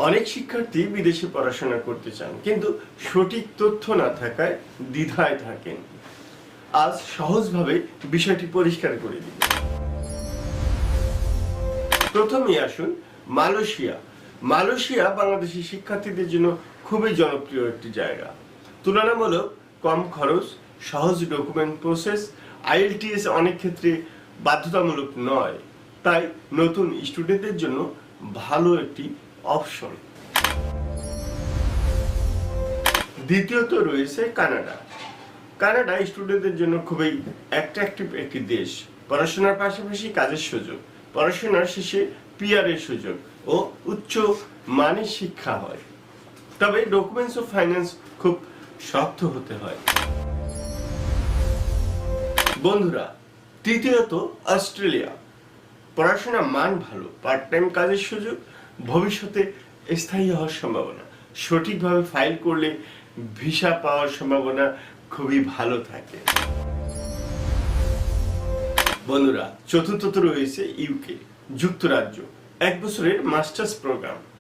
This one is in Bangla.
অনেক শিক্ষার্থী বিদেশে পড়াশোনা করতে চান, কিন্তু সঠিক তথ্য না থাকায় দ্বিধায় থাকেন। আজ সহজভাবে বিষয়টি পরিষ্কার করে দিব। প্রথমেই আসুন মালয়েশিয়া। মালয়েশিয়া বাংলাদেশি শিক্ষার্থীদের জন্য খুবই জনপ্রিয় একটি জায়গা। তুলনামূলক কম খরচ, সহজ ডকুমেন্ট প্রসেস, আইএলটিএস অনেক ক্ষেত্রে বাধ্যতামূলক নয়, তাই নতুন স্টুডেন্টদের জন্য ভালো একটি অপশন। দ্বিতীয়ত রয়েছে কানাডা। কানাডা স্টুডেন্টদের জন্য খুবই অ্যাট্রাকটিভ একটি দেশ। পড়াশোনার পাশাপাশি কাজের সুযোগ, পড়াশোনার শেষে পিআরের সুযোগ ও উচ্চ মানের শিক্ষা হয়। তবে ডকুমেন্টস ও ফাইন্যান্স খুব শক্ত হতে হয়। বন্ধুরা, তৃতীয়ত অস্ট্রেলিয়া। পড়াশোনার মান ভালো, পার্ট টাইম কাজের সুযোগ, ভবিষ্যতে স্থায়ী হওয়ার সম্ভাবনা। সঠিকভাবে ফাইল করলে ভিসা পাওয়ার সম্ভাবনা খুবই ভালো থাকে। বন্ধুরা, চতুর্থত রয়েছে ইউকে, যুক্তরাজ্য। 1 বছরের মাস্টার্স প্রোগ্রাম।